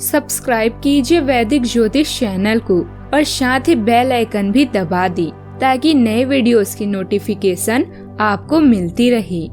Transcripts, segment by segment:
Subscribe कीजिए वैदिक ज्योतिष चैनल को और साथ ही बेल आइकन भी दबा दी ताकि नए वीडियोस की नोटिफिकेशन आपको मिलती रहे।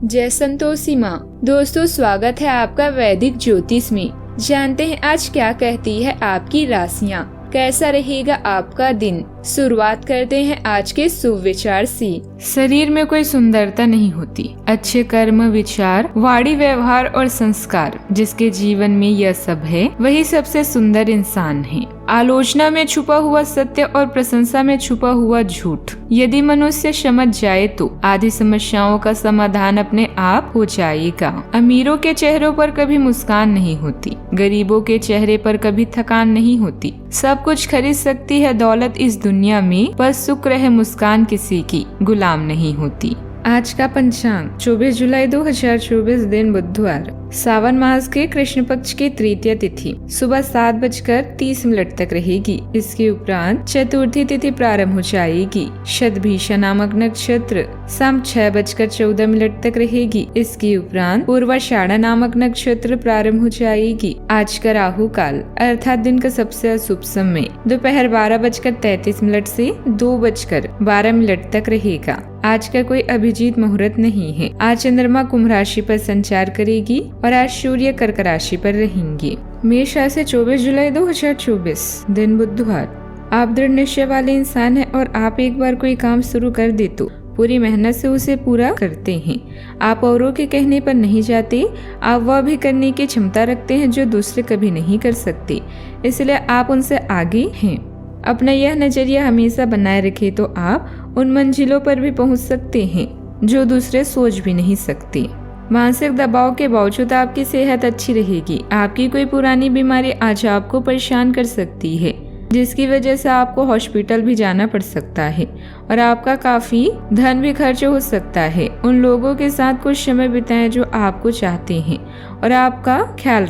जय संतोषी माँ। दोस्तों, स्वागत है आपका वैदिक ज्योतिष में। जानते हैं आज क्या कहती है आपकी राशियाँ, कैसा रहेगा आपका दिन। शुरुआत करते हैं आज के शुभ विचार से। शरीर में कोई सुंदरता नहीं होती, अच्छे कर्म, विचार, वाणी, व्यवहार और संस्कार जिसके जीवन में यह सब है वही सबसे सुंदर इंसान है। आलोचना में छुपा हुआ सत्य और प्रशंसा में छुपा हुआ झूठ यदि मनुष्य समझ जाए तो आधी समस्याओं का समाधान अपने आप हो जाएगा। अमीरों के चेहरों पर कभी मुस्कान नहीं होती, गरीबों के चेहरे पर कभी थकान नहीं होती। सब कुछ खरीद सकती है दौलत इस दुनिया में, पर शुक्र है मुस्कान किसी की गुलाम नहीं होती। आज का पंचांग 24 जुलाई 2024 दिन बुधवार, सावन मास के कृष्ण पक्ष की तृतीय तिथि सुबह 7:30 तक रहेगी। इसके उपरांत चतुर्थी तिथि प्रारंभ हो जाएगी। शतभिषा नामक नक्षत्र शाम 6:14 तक रहेगी। इसके उपरांत पूर्वाषाढ़ा नामक नक्षत्र प्रारंभ हो जाएगी। आज का राहु काल अर्थात दिन का सबसे अशुभ समय दोपहर 12:33 से 2:12 तक रहेगा। आज का कोई अभिजीत मुहूर्त नहीं है। आज चंद्रमा कुंभ राशि पर संचार करेगी और आज सूर्य कर्क राशि पर रहेंगे। मेष राशि 24 जुलाई 2024 दिन बुधवार। आप दृढ़ निश्चय वाले इंसान हैं और आप एक बार कोई काम शुरू कर दे तो पूरी मेहनत से उसे पूरा करते हैं। आप औरों के कहने पर नहीं जाते, आप वह भी करने की क्षमता रखते हैं जो दूसरे कभी नहीं कर सकते, इसलिए आप उनसे आगे हैं। अपना यह नजरिया हमेशा बनाए रखें तो आप उन मंजिलों पर भी पहुंच सकते हैं जो दूसरे सोच भी नहीं सकते। मानसिक दबाव के बावजूद आपकी सेहत अच्छी रहेगी। आपकी कोई पुरानी बीमारी आज आपको परेशान कर सकती है, जिसकी वजह से आपको हॉस्पिटल भी जाना पड़ सकता है और आपका काफी धन भी खर्च हो सकता है। उन लोगों के साथ कुछ समय बिताएं जो आपको चाहते हैं और आपका ख्याल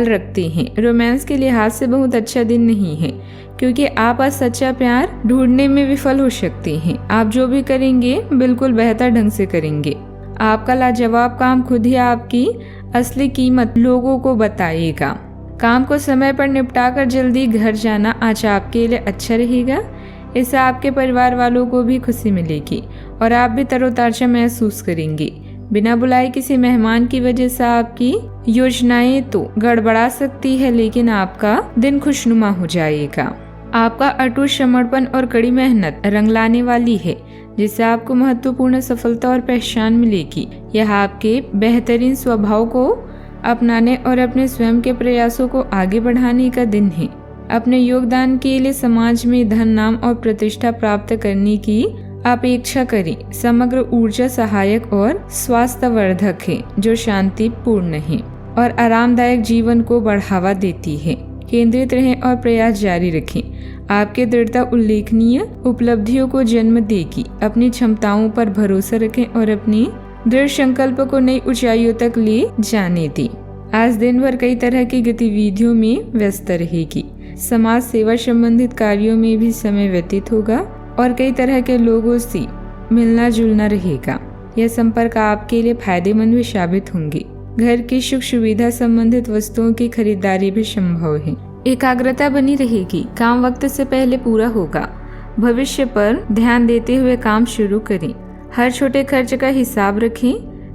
रखते हैं। रोमांस के लिहाज से बहुत अच्छा दिन नहीं है, क्योंकि आप आज सच्चा प्यार ढूंढने में विफल हो सकते हैं। आप जो भी करेंगे बिल्कुल बेहतर ढंग से करेंगे। आपका लाजवाब काम खुद ही आपकी असली कीमत लोगों को बताएगा। काम को समय पर निपटाकर जल्दी घर जाना आज आपके लिए अच्छा रहेगा। इससे आपके परिवार वालों को भी खुशी मिलेगी और आप भी तरोताजा महसूस करेंगे। बिना बुलाए किसी मेहमान की वजह से आपकी योजनाएं तो गड़बड़ा सकती है, लेकिन आपका दिन खुशनुमा हो जाएगा। आपका अटूट समर्पण और कड़ी मेहनत रंग लाने वाली है, जिससे आपको महत्वपूर्ण सफलता और पहचान मिलेगी। यह आपके बेहतरीन स्वभाव को अपनाने और अपने स्वयं के प्रयासों को आगे बढ़ाने का दिन है। अपने योगदान के लिए समाज में धन, नाम और प्रतिष्ठा प्राप्त करने की अपेक्षा करें। समग्र ऊर्जा सहायक और स्वास्थ्यवर्धक है, जो शांतिपूर्ण है और आरामदायक जीवन को बढ़ावा देती है। केंद्रित रहें और प्रयास जारी रखें। आपकी दृढ़ता उल्लेखनीय उपलब्धियों को जन्म देगी। अपनी क्षमताओं पर भरोसा रखें और अपनी दृढ़ संकल्प को नई ऊंचाइयों तक ले जाने दें। आज दिन भर कई तरह की गतिविधियों में व्यस्त रहेगी। समाज सेवा संबंधित कार्यों में भी समय व्यतीत होगा और कई तरह के लोगों से मिलना जुलना रहेगा। यह संपर्क आपके लिए फायदेमंद भी साबित होंगे। घर की सुख सुविधा संबंधित वस्तुओं की खरीदारी भी संभव है। एकाग्रता बनी रहेगी। काम वक्त से पहले पूरा होगा। भविष्य पर ध्यान देते हुए काम शुरू करें। हर छोटे खर्च का हिसाब रखें।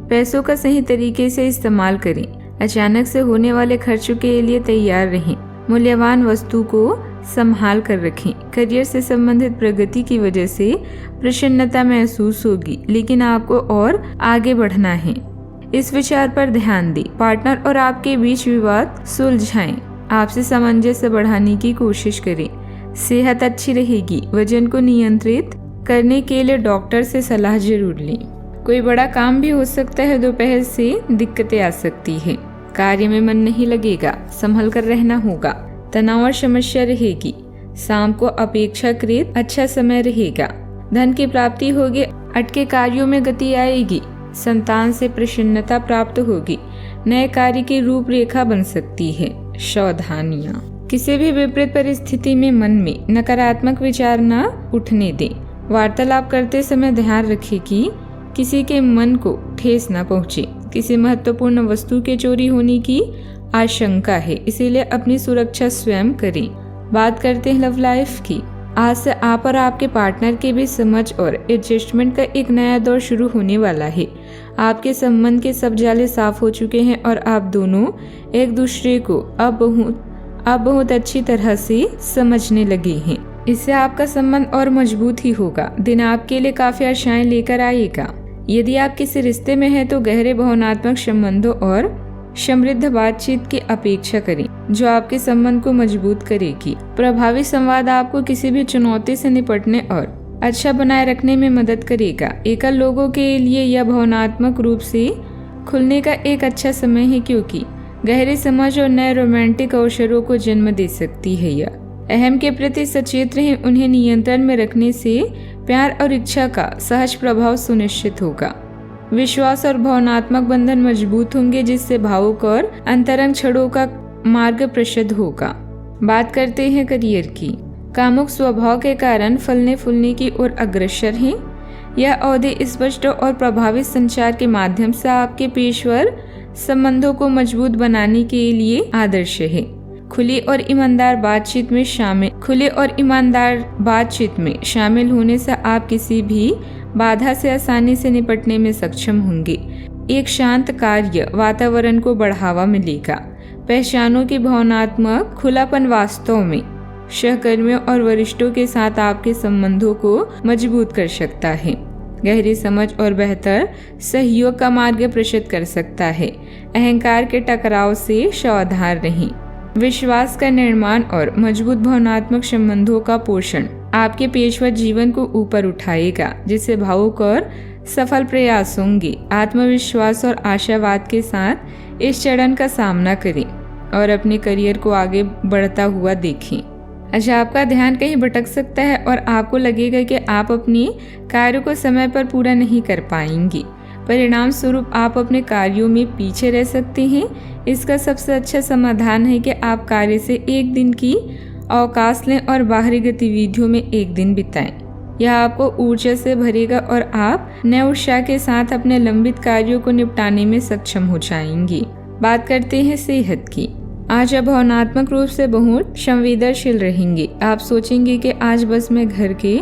पैसों का सही तरीके से इस्तेमाल करें। अचानक से होने वाले खर्चों के लिए तैयार रहें। मूल्यवान वस्तु को संभाल कर रखें। करियर से संबंधित प्रगति की वजह से प्रसन्नता महसूस होगी, लेकिन आपको और आगे बढ़ना है। इस विचार पर ध्यान दें। पार्टनर और आपके बीच विवाद सुलझाएं। आपसी सामंजस्य बढ़ाने की कोशिश करें। सेहत अच्छी रहेगी। वजन को नियंत्रित करने के लिए डॉक्टर से सलाह जरूर लें। कोई बड़ा काम भी हो सकता है। दोपहर से दिक्कतें आ सकती है। कार्य में मन नहीं लगेगा। संभल कर रहना होगा। तनाव और समस्या रहेगी। शाम को अपेक्षाकृत अच्छा समय रहेगा। धन की प्राप्ति होगी। अटके कार्यों में गति आएगी। संतान से प्रसन्नता प्राप्त होगी। नए कार्य की रूपरेखा बन सकती है। सावधानियां। किसी भी विपरीत परिस्थिति में मन में नकारात्मक विचार न उठने दें। वार्तालाप करते समय ध्यान रखें कि किसी के मन को ठेस न पहुंचे। किसी महत्वपूर्ण वस्तु के चोरी होने की आशंका है, इसीलिए अपनी सुरक्षा स्वयं करें। बात करते हैं लव लाइफ की। आज से आप और आपके पार्टनर के बीच समझ और एडजस्टमेंट का एक नया दौर शुरू होने वाला है। आपके संबंध के सब जाले साफ हो चुके हैं और आप दोनों एक दूसरे को अब बहुत अच्छी तरह से समझने लगे हैं। इससे आपका संबंध और मजबूत ही होगा। दिन आपके लिए काफी आशाएं लेकर आएगा। यदि आप किसी रिश्ते में हैं तो गहरे भावनात्मक संबंधों और समृद्ध बातचीत की अपेक्षा करें, जो आपके संबंध को मजबूत करेगी। प्रभावी संवाद आपको किसी भी चुनौती से निपटने और अच्छा बनाए रखने में मदद करेगा। एकल लोगों के लिए यह भावनात्मक रूप से खुलने का एक अच्छा समय है, क्योंकि गहरी समझ और नए रोमांटिक अवसरों को जन्म दे सकती है। यह अहम के प्रति सचेत रहें। उन्हें नियंत्रण में रखने से प्यार और इच्छा का सहज प्रभाव सुनिश्चित होगा। विश्वास और भावनात्मक बंधन मजबूत होंगे, जिससे भावुक और अंतरंग क्षणों का मार्ग प्रशस्त होगा। बात करते हैं करियर की। कामुक स्वभाव के कारण फलने फूलने की ओर अग्रसर हैं। यह अवधि स्पष्ट और प्रभावी संचार के माध्यम से आपके पेशेवर संबंधों को मजबूत बनाने के लिए आदर्श है। खुली और ईमानदार बातचीत में शामिल होने से आप किसी भी बाधा से आसानी से निपटने में सक्षम होंगे। एक शांत कार्य वातावरण को बढ़ावा मिलेगा। पहचानों की भावनात्मक खुलापन वास्तव में सहकर्मियों और वरिष्ठों के साथ आपके संबंधों को मजबूत कर सकता है। गहरी समझ और बेहतर सहयोग का मार्ग प्रशस्त कर सकता है। अहंकार के टकराव से सावधान रहें। विश्वास का निर्माण और मजबूत भावनात्मक संबंधों का पोषण आपके पेशेवर जीवन को ऊपर उठाएगा, जिससे भावुक और सफल प्रयास होंगे। आत्मविश्वास और आशावाद के साथ इस चरण का सामना करें और अपने करियर को आगे बढ़ता हुआ देखें। अच्छा, आपका ध्यान कहीं भटक सकता है और आपको लगेगा कि आप अपने कार्य को समय पर पूरा नहीं कर पाएंगे। परिणाम स्वरूप आप अपने कार्यों में पीछे रह सकते हैं। इसका सबसे अच्छा समाधान है कि आप कार्य से एक दिन की अवकाश लें और बाहरी गतिविधियों में एक दिन बिताएं। यह आपको ऊर्जा से भरेगा और आप नए उत्साह के साथ अपने लंबित कार्यों को निपटाने में सक्षम हो जाएंगे। बात करते हैं सेहत की। आज आप भावनात्मक रूप से बहुत संवेदनशील रहेंगे। आप सोचेंगे कि आज बस मैं घर के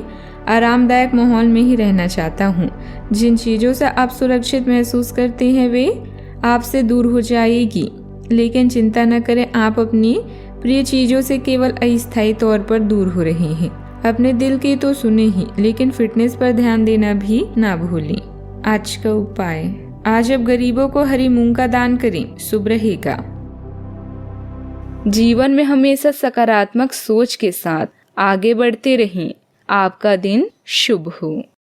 आरामदायक माहौल में ही रहना चाहता हूँ। जिन चीज़ों से आप सुरक्षित महसूस करते हैं वे आपसे दूर हो जाएगी। लेकिन चिंता न करें, आप अपनी प्रिय चीज़ों से केवल अस्थायी तौर पर दूर हो रहे हैं। अपने दिल की तो सुने ही, लेकिन फिटनेस पर ध्यान देना भी ना भूलें। आज का उपाय, आज आप गरीबों को हरी मूंग का दान करें, शुभ रहेगा। जीवन में हमेशा सकारात्मक सोच के साथ आगे बढ़ते रहें। आपका दिन शुभ हो।